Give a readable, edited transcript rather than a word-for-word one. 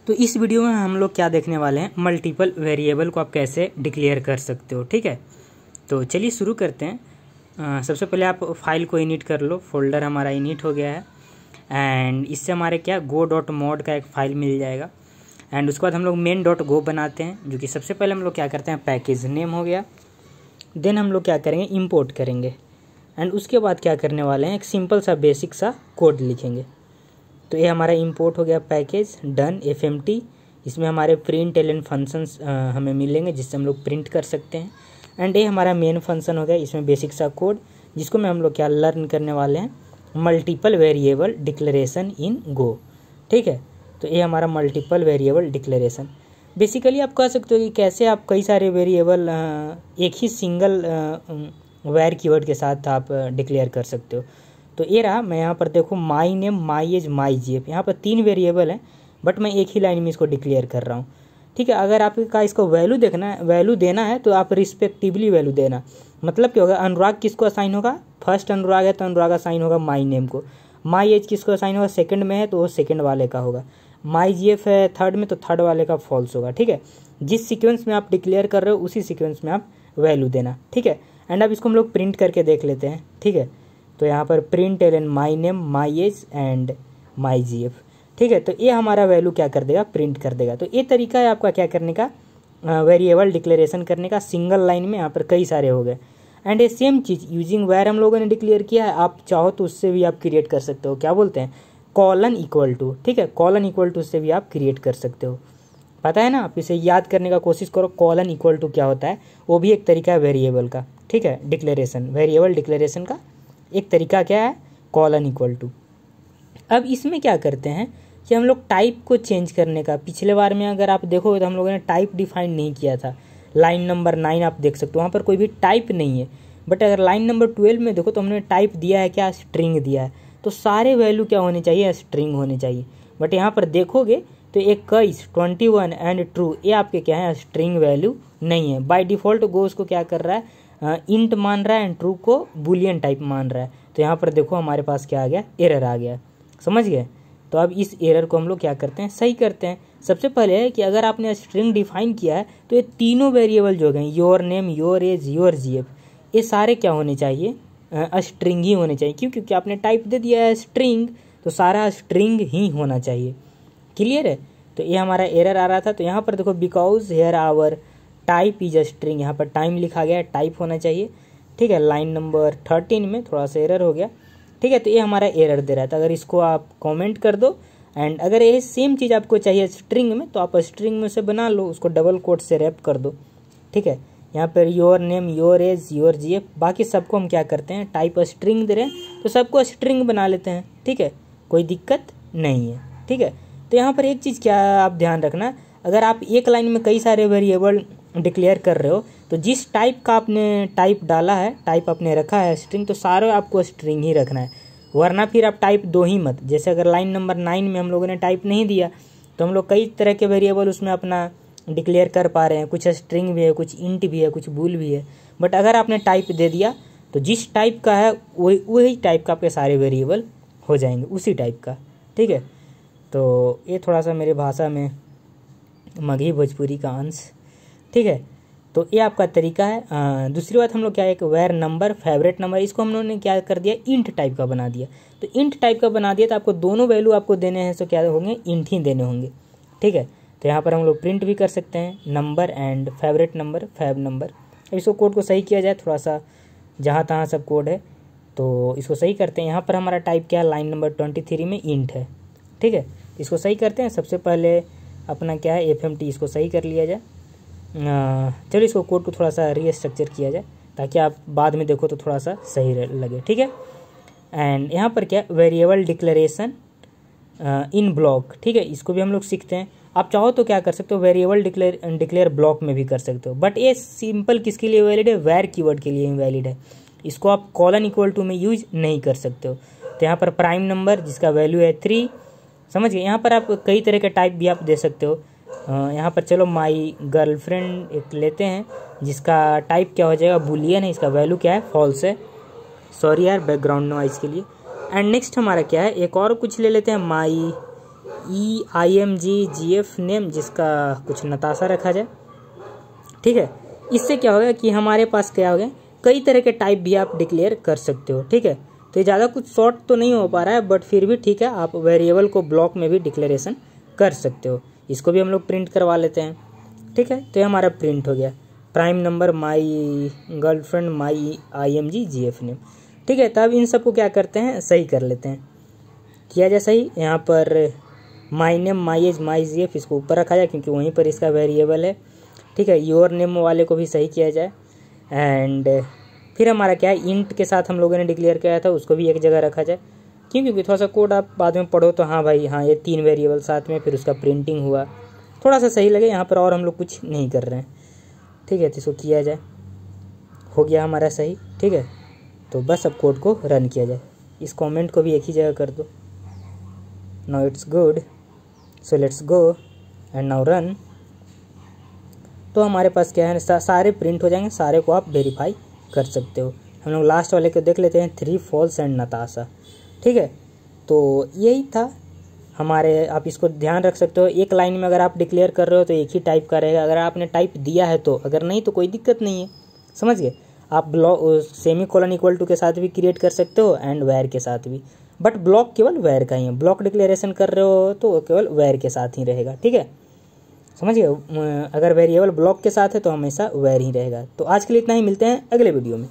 तो इस वीडियो में हम लोग क्या देखने वाले हैं, मल्टीपल वेरिएबल को आप कैसे डिक्लेयर कर सकते हो। ठीक है, तो चलिए शुरू करते हैं। सबसे पहले आप फाइल को इनिट कर लो। फोल्डर हमारा इनिट हो गया है एंड इससे हमारे क्या go.mod का एक फ़ाइल मिल जाएगा। एंड उसके बाद हम लोग main.go बनाते हैं, जो कि सबसे पहले हम लोग क्या करते हैं, पैकेज नेम हो गया। देन हम लोग क्या करेंगे, इंपोर्ट करेंगे एंड उसके बाद क्या करने वाले हैं, एक सिंपल सा बेसिक सा कोड लिखेंगे। तो ये हमारा इंपोर्ट हो गया पैकेज डन fmt। इसमें हमारे प्रिंट एलन फंक्शंस हमें मिलेंगे जिससे हम लोग प्रिंट कर सकते हैं। एंड ये हमारा मेन फंक्शन हो गया, इसमें बेसिक सा कोड जिसको में हम लोग क्या लर्न करने वाले हैं, मल्टीपल वेरिएबल डिक्लेरेशन इन गो। ठीक है, तो ये हमारा मल्टीपल वेरिएबल डिक्लेरेशन। बेसिकली आप कह सकते हो कि कैसे आप कई सारे वेरिएबल एक ही सिंगल वेर कीवर्ड के साथ आप डिक्लेयर कर सकते हो। तो ये रहा, मैं यहाँ पर देखो माई name, my age, my GF, यहाँ पर 3 वेरिएबल हैं बट मैं एक ही लाइन में इसको डिक्लेयर कर रहा हूँ। ठीक है, अगर आपका इसको वैल्यू देखना है, वैल्यू देना है तो आप रिस्पेक्टिवली वैल्यू देना। मतलब क्या होगा, अनुराग किसको असाइन होगा, फर्स्ट अनुराग है तो अनुराग असाइन होगा माई नेम को। माई एज किसको असाइन होगा, सेकंड में है तो वो सेकंड वाले का होगा। माई जीएफ है थर्ड में तो थर्ड वाले का फॉल्स होगा। ठीक है, जिस सीक्वेंस में आप डिक्लेयर कर रहे हो उसी सीक्वेंस में आप वैल्यू देना। ठीक है, एंड अब इसको हम लोग प्रिंट करके देख लेते हैं। ठीक है, तो यहाँ पर print LN my name, my age and my GF. ठीक है, तो ये हमारा वैल्यू क्या कर देगा, प्रिंट कर देगा। तो ये तरीका है आपका क्या करने का, वेरिएबल डिक्लेरेशन करने का। सिंगल लाइन में यहाँ पर कई सारे हो गए। एंड ये सेम चीज़ यूजिंग वेर हम लोगों ने डिक्लेयर किया है, आप चाहो तो उससे भी आप क्रिएट कर सकते हो। क्या बोलते हैं, कॉलन इक्वल टू। ठीक है, कॉलन इक्वल टू से भी आप क्रिएट कर सकते हो। पता है ना, आप इसे याद करने का कोशिश करो, कॉलन इक्वल टू क्या होता है, वो भी एक तरीका है वेरिएबल का। ठीक है, डिक्लेरेशन, वेरिएबल डिक्लेरेशन का एक तरीका क्या है, कॉलन इक्वल टू। अब इसमें क्या करते हैं कि हम लोग टाइप को चेंज करने का, पिछले बार में अगर आप देखोगे तो हम लोगों ने टाइप डिफाइन नहीं किया था। लाइन नंबर 9 आप देख सकते हो, वहाँ पर कोई भी टाइप नहीं है। बट अगर लाइन नंबर 12 में देखो तो हमने टाइप दिया है क्या, स्ट्रिंग दिया है। तो सारे वैल्यू क्या होने चाहिए, स्ट्रिंग होने चाहिए। बट यहाँ पर देखोगे तो 21, 21 एंड ट्रू, ये आपके क्या है, स्ट्रिंग वैल्यू नहीं है। बाय डिफ़ॉल्ट गो उसको क्या कर रहा है, इंट मान रहा है एंड ट्रू को बुलियन टाइप मान रहा है। तो यहाँ पर देखो हमारे पास क्या आ गया, एरर आ गया। समझ गए। तो अब इस एरर को हम लोग क्या करते हैं, सही करते हैं। सबसे पहले है कि अगर आपने स्ट्रिंग डिफाइन किया है तो ये तीनों वेरिएबल जो गए, your name, your age, your GF, ये सारे क्या होने चाहिए, स्ट्रिंग ही होने चाहिए। क्यों, क्योंकि आपने टाइप दे दिया है स्ट्रिंग, तो सारा स्ट्रिंग ही होना चाहिए। क्लियर है। तो ये हमारा एरर आ रहा था। तो यहाँ पर देखो because here our type is a string, यहाँ पर टाइम लिखा गया है, टाइप होना चाहिए। ठीक है, लाइन नंबर 13 में थोड़ा सा एरर हो गया। ठीक है, तो ये हमारा एरर दे रहा था। अगर इसको आप कमेंट कर दो एंड अगर ये सेम चीज़ आपको चाहिए स्ट्रिंग में तो आप स्ट्रिंग में से बना लो, उसको डबल कोट से रैप कर दो। ठीक है, यहाँ per your name, your age, your GF, बाकी सबको हम क्या करते हैं, टाइप स्ट्रिंग दे रहे हैं तो सबको स्ट्रिंग बना लेते हैं। ठीक है, कोई दिक्कत नहीं है। ठीक है, तो यहाँ पर एक चीज़ क्या आप ध्यान रखना, अगर आप एक लाइन में कई सारे वेरिएबल डिक्लेयर कर रहे हो तो जिस टाइप का आपने टाइप डाला है, टाइप आपने रखा है स्ट्रिंग, तो सारे आपको स्ट्रिंग ही रखना है। वरना फिर आप टाइप दो ही मत। जैसे अगर लाइन नंबर 9 में हम लोगों ने टाइप नहीं दिया तो हम लोग कई तरह के वेरिएबल उसमें अपना डिक्लेयर कर पा रहे हैं। कुछ स्ट्रिंग भी है, कुछ इंट भी है, कुछ बूल भी है। बट अगर आपने टाइप दे दिया तो जिस टाइप का है वही टाइप का आपके सारे वेरिएबल हो जाएंगे, उसी टाइप का। ठीक है, तो ये थोड़ा सा मेरे भाषा में मगही भोजपुरी का अंश। ठीक है, तो ये आपका तरीका है। दूसरी बात हम लोग क्या, एक वेर नंबर, फेवरेट नंबर, इसको हम लोगों ने क्या कर दिया, इंट टाइप का बना दिया। तो इंट टाइप का बना दिया तो आपको दोनों वैल्यू आपको देने हैं तो क्या होंगे, इंट ही देने होंगे। ठीक है, तो यहाँ पर हम लोग प्रिंट भी कर सकते हैं number and favourite number, fav number. अब इसको कोड को सही किया जाए, थोड़ा सा जहाँ तहाँ सब कोड है तो इसको सही करते हैं। यहाँ पर हमारा टाइप क्या है, लाइन नंबर 23 में इंट है। ठीक है, इसको सही करते हैं। सबसे पहले अपना क्या है, fmt, इसको सही कर लिया जाए। चलो इसको कोड को थोड़ा सा रीस्ट्रक्चर किया जाए ताकि आप बाद में देखो तो थोड़ा सा सही लगे। ठीक है, एंड यहाँ पर क्या, वेरिएबल डिक्लेरेशन इन ब्लॉक। ठीक है, इसको भी हम लोग सीखते हैं। आप चाहो तो क्या कर सकते हो, वेरिएबल डिक्लेयर ब्लॉक में भी कर सकते हो। बट ये सिंपल किसके लिए वैलिड है, वेर कीवर्ड के लिए वैलिड है। इसको आप कॉलन इक्वल टू में यूज नहीं कर सकते हो। तो यहाँ पर प्राइम नंबर जिसका वैल्यू है 3, समझ गए। यहाँ पर आप कई तरह के टाइप भी आप दे सकते हो। यहाँ पर चलो माई गर्लफ्रेंड एक लेते हैं जिसका टाइप क्या हो जाएगा, बुलियन है, इसका वैल्यू क्या है, फॉल्स है। सॉरी यार बैकग्राउंड नॉइज के लिए। एंड नेक्स्ट हमारा क्या है, एक और कुछ ले लेते हैं, माई imggf नेम, जिसका कुछ नताशा रखा जाए। ठीक है, इससे क्या होगा कि हमारे पास क्या हो गया, कई तरह के टाइप भी आप डिक्लेयर कर सकते हो। ठीक है, तो ये ज़्यादा कुछ शॉर्ट तो नहीं हो पा रहा है, बट फिर भी ठीक है, आप वेरिएबल को ब्लॉक में भी डिक्लेरेशन कर सकते हो। इसको भी हम लोग प्रिंट करवा लेते हैं। ठीक है, तो ये हमारा प्रिंट हो गया, prime number my girlfriend my imggf name. ठीक है, तब इन सबको क्या करते हैं, सही कर लेते हैं। किया जाए सही, यहाँ पर my name my age my gf इसको ऊपर रखा जाए क्योंकि वहीं पर इसका वेरिएबल है। ठीक है, योर नेम वाले को भी सही किया जाए। एंड फिर हमारा क्या है, इंट के साथ हम लोगों ने डिक्लेयर किया था, उसको भी एक जगह रखा जाए। क्यों, क्योंकि थोड़ा सा कोड आप बाद में पढ़ो तो हाँ भाई हाँ, ये 3 वेरिएबल साथ में, फिर उसका प्रिंटिंग हुआ, थोड़ा सा सही लगे यहाँ पर। और हम लोग कुछ नहीं कर रहे हैं। ठीक है, तो इसको किया जाए, हो गया हमारा सही। ठीक है, तो बस अब कोड को रन किया जाए। इस कमेंट को भी एक ही जगह कर दो। Now it's good, so let's go and now run. तो हमारे पास क्या है, सारे प्रिंट हो जाएंगे, सारे को आप वेरीफाई कर सकते हो। हम लोग लास्ट वाले को देख लेते हैं, 3 फॉल्स एंड नताशा। ठीक है, तो यही था हमारे, आप इसको ध्यान रख सकते हो। एक लाइन में अगर आप डिक्लेयर कर रहे हो तो एक ही टाइप का रहेगा, अगर आपने टाइप दिया है तो, अगर नहीं तो कोई दिक्कत नहीं है। समझ गए, आप block semicolon equal to के साथ भी क्रिएट कर सकते हो एंड वेर के साथ भी, बट ब्लॉक केवल वेर का ही है। ब्लॉक डिक्लेरेशन कर रहे हो तो केवल वेर के साथ ही रहेगा। ठीक है, समझ गए, अगर वेरिएबल ब्लॉक के साथ है तो हमेशा वेर ही रहेगा। तो आज के लिए इतना ही, मिलते हैं अगले वीडियो में।